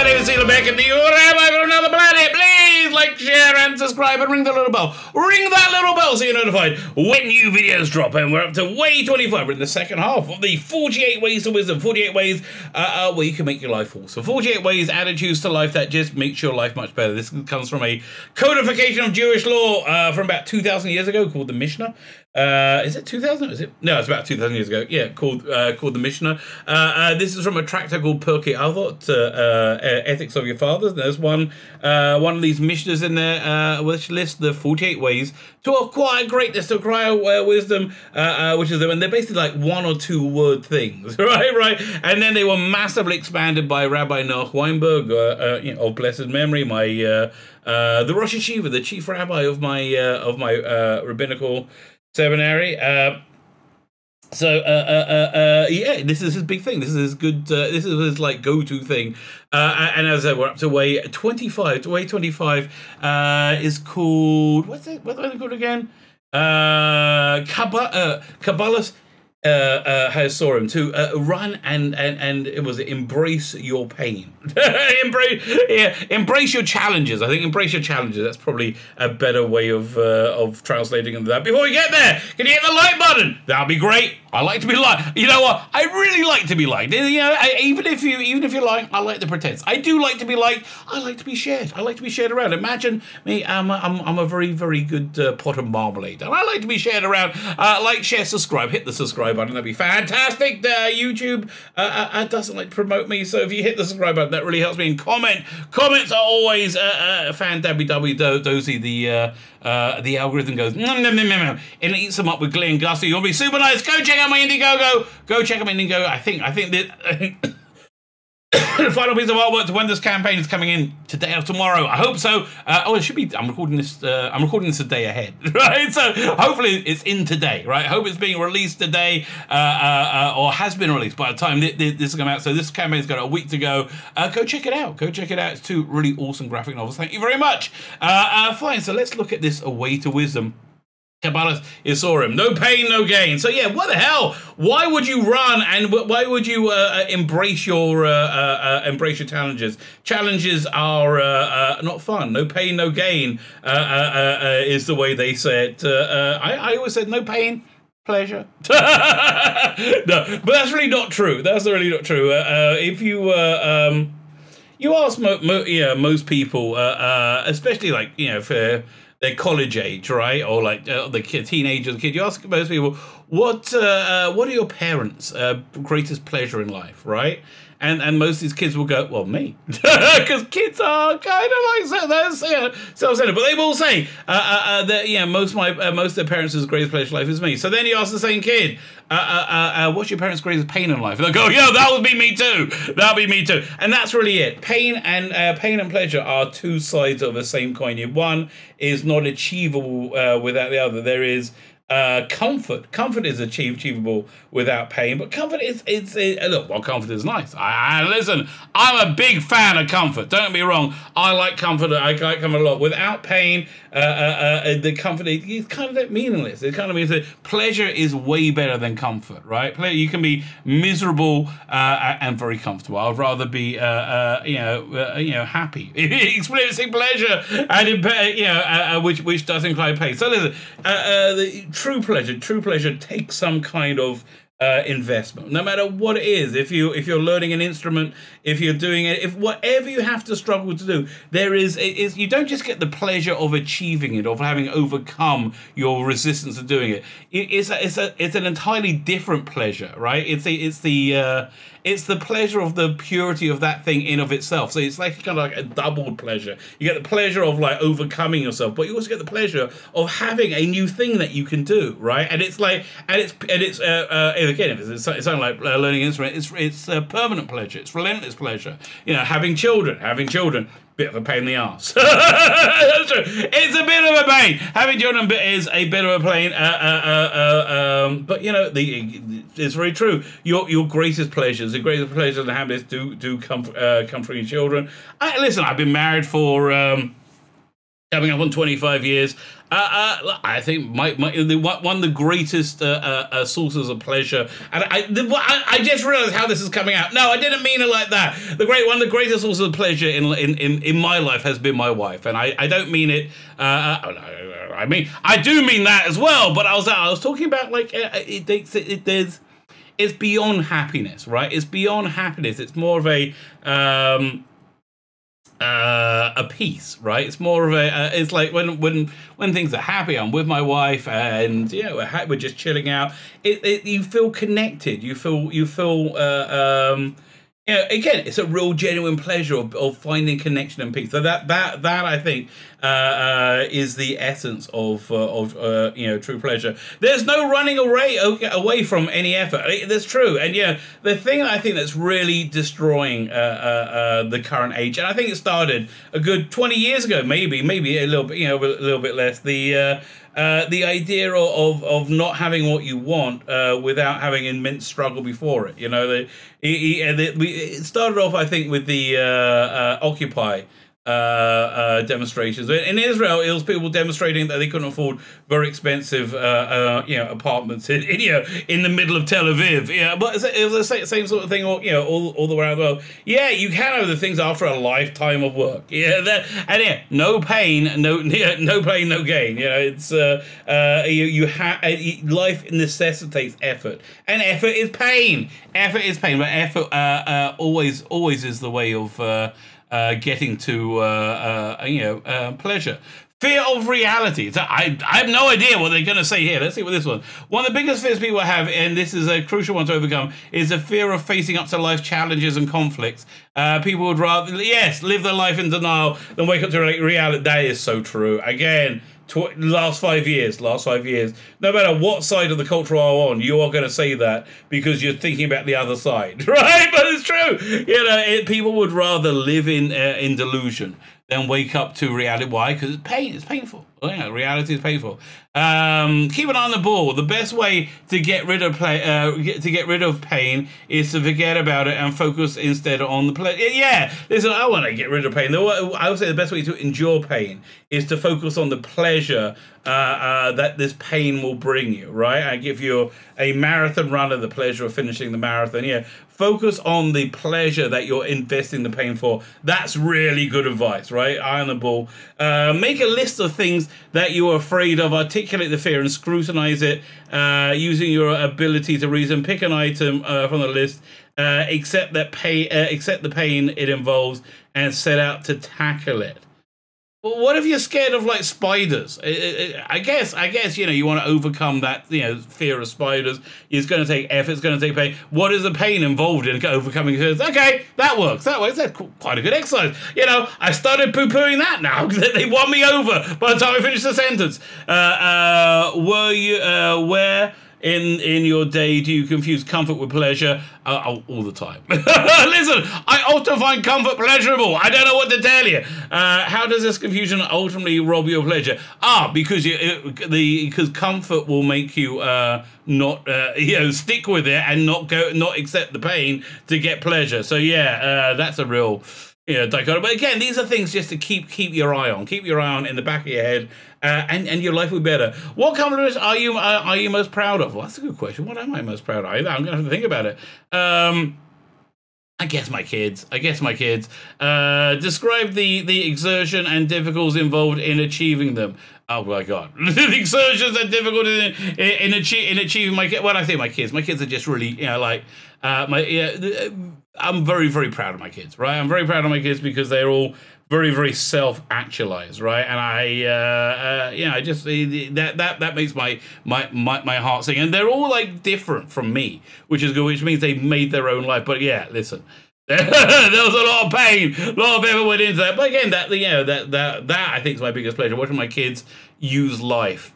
my name is Cedar Beck, and you Rabbi from another planet. Please like, share, and subscribe, and ring the little bell. Ring that little bell so you're notified when new videos drop. And we're up to way 25. We're in the second half of the 48 Ways to Wisdom. 48 ways where you can make your life awesome. 48 ways, attitudes to life that just makes your life much better. This comes from a codification of Jewish law from about 2,000 years ago called the Mishnah. Is it 2000? Is it? No, it's about 2,000 years ago. Yeah, called the Mishnah. This is from a tractate called Pirkei Avot, Ethics of Your Fathers. There's one of these Mishnahs in there which lists the 48 ways to acquire greatness, to acquire wisdom, which is them. And they're basically like one or two word things, right? And then they were massively expanded by Rabbi Noach Weinberg, of blessed memory, the Rosh Yeshiva, the chief rabbi of my rabbinical seminary. Yeah, this is his big thing. This is his good. This is his like go-to thing. And as I said, we're up to way 25. Way 25 is called what's it called again? Kabbalah's Hasorim, to run and it was embrace your pain. Embrace your challenges. I think embrace your challenges. That's probably a better way of translating that. Before we get there, can you hit the like button? That'll be great. I like to be liked. You know what? I really like to be liked. You know, even if you're lying, I like the pretense. I do like to be liked. I like to be shared. I like to be shared around. Imagine me. I'm a very, very good pot of marmalade, and I like to be shared around. Like, share, subscribe. Hit the subscribe button. That'd be fantastic. YouTube doesn't like to promote me, so if you hit the subscribe button, that really helps me. And comments are always fan-dabby-dabby-dozy. The algorithm goes and it eats them up with glee and gusto. You want to be super nice? Go check out my Indiegogo. Go check out my Indiegogo. I think that the final piece of artwork to when this campaign is coming in today or tomorrow. I hope so. It should be. I'm recording this a day ahead, right? So hopefully it's in today, right? I hope it's being released today, or has been released by the time this is coming out. So this campaign's got a week to go. Go check it out. Go check it out. It's two really awesome graphic novels. Thank you very much. Fine. So let's look at this A Way to Wisdom. Kabbalah's Hasorim. No pain, no gain. So yeah, what the hell? Why would you run and why would you embrace your challenges? Challenges are not fun. No pain, no gain is the way they say it. I always said no pain, pleasure. No, but that's really not true. That's really not true. If you you ask most people, especially like for they're college age, right? Or like the teenagers, kid. You ask most people, what are your parents' greatest pleasure in life, right? And most of these kids will go, well, me, because kids are kind of like self-centered, but they will say that most of their parents' greatest pleasure in life is me. So then you ask the same kid, what's your parents' greatest pain in life? And they'll go, yeah, that would be me too. That'll be me too. And that's really it. Pain and pleasure are two sides of the same coin. One is not achievable without the other. There is comfort. Comfort is achievable without pain, but comfort is look, well, comfort is nice. Listen, I'm a big fan of comfort. Don't get me wrong. I like comfort. I like comfort a lot. Without pain, the comfort is kind of meaningless. It kind of means that pleasure is way better than comfort, right? You can be miserable and very comfortable. I'd rather be happy, experiencing pleasure, and which does imply pain. So listen, the true pleasure takes some kind of investment, no matter what it is. If you're learning an instrument, if you're doing it, if whatever you have to struggle to do, you don't just get the pleasure of achieving it, of having overcome your resistance to doing it. It's an entirely different pleasure, right? It's the pleasure of the purity of that thing in of itself. So it's like kind of like a double pleasure. You get the pleasure of like overcoming yourself, but you also get the pleasure of having a new thing that you can do, right? And it's like, again, if it's something like learning an instrument, it's a permanent pleasure. It's relentless pleasure. Having children. Bit of a pain in the arse. That's true. It's a bit of a pain. Having children is a bit of a pain. But it's very true. Your greatest pleasures, the greatest pleasures and happiness do come from your children. Listen, I've been married for coming up on 25 years. I think one of the greatest sources of pleasure, and I just realized how this is coming out. No, I didn't mean it like that. One of the greatest sources of pleasure in my life has been my wife, and I don't mean it. I mean, I do mean that as well. But I was talking about like it's beyond happiness, right? It's beyond happiness. It's more of a peace, right? It's more of it's like when things are happy, I'm with my wife, and we're just chilling out. You feel connected. You feel again, it's a real genuine pleasure of finding connection and peace. So that I think is the essence of true pleasure. There's no running away from any effort. That's true. And the thing that I think that's really destroying the current age, and I think it started a good 20 years ago, maybe a little bit, a little bit less. The idea of not having what you want without having immense struggle before it. It started off, I think, with the Occupy demonstrations in Israel. It was people demonstrating that they couldn't afford very expensive apartments in the middle of Tel Aviv. But it was the same sort of thing all the way around the world. You can have the things after a lifetime of work. No pain, no pain, no gain. It's life necessitates effort, and effort is pain. Effort is pain, but effort always is the way of getting to pleasure. Fear of reality. So I have no idea what they're going to say here. Let's see what this one. One of the biggest fears people have, and this is a crucial one to overcome, is the fear of facing up to life challenges and conflicts. People would rather, live their life in denial than wake up to reality. That is so true. Again, last 5 years, no matter what side of the culture you are on, you are going to say that because you're thinking about the other side, right? But it's true. People would rather live in delusion than wake up to reality. Why? Because it's painful. Reality is painful. Keep an eye on the ball. The best way to get rid of pain is to forget about it and focus instead on the pleasure. Listen, I want to get rid of pain. I would say the best way to endure pain is to focus on the pleasure that this pain will bring you, right? I give you a marathon runner the pleasure of finishing the marathon. Focus on the pleasure that you're investing the pain for. That's really good advice, right? Eye on the ball. Make a list of things that you are afraid of. Articulate the fear and scrutinize it using your ability to reason. Pick an item from the list. Accept the pain it involves, and set out to tackle it. Well, what if you're scared of like spiders? I guess you want to overcome that fear of spiders. It's going to take effort. It's going to take pain. What is the pain involved in overcoming fears? Okay, that works. That's quite a good exercise. I started poo-pooing that now because they won me over by the time I finished the sentence. Where in your day do you confuse comfort with pleasure? All the time. Listen, I often find comfort pleasurable. I don't know what to tell you. How does this confusion ultimately rob you of pleasure? Because comfort will make you not stick with it and not accept the pain to get pleasure. So that's a real dichotomy. But again, these are things just to keep your eye on. Keep your eye on in the back of your head, and your life will be better. What compliments are you most proud of? Well, that's a good question. What am I most proud of? I'm going to have to think about it. I guess my kids. Describe the exertion and difficulties involved in achieving them. Oh my God, the exertions and difficulties in achieving my kids. When I say my kids are just really I'm very, very proud of my kids, right? I'm very proud of my kids because they're all very, very self-actualized, right? And I just that makes my heart sing. And they're all like different from me, which is good, which means they've made their own life. But listen, there was a lot of pain, a lot of effort went into that. But again, that I think is my biggest pleasure, watching my kids use life,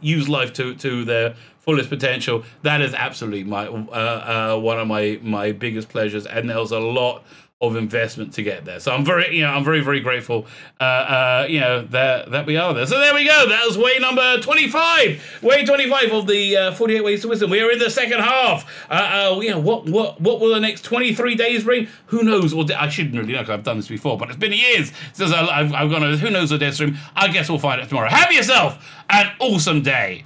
use life to their fullest potential. That is absolutely my one of my biggest pleasures, and there was a lot of investment to get there. So I'm very, very grateful, that we are there. So there we go. That was way number 25. Way 25 of the 48 Ways to Wisdom. We are in the second half. What will the next 23 days bring? Who knows? Or I shouldn't really know because I've done this before, but it's been years since I've gone over. Who knows the death stream? I guess we'll find out tomorrow. Have yourself an awesome day.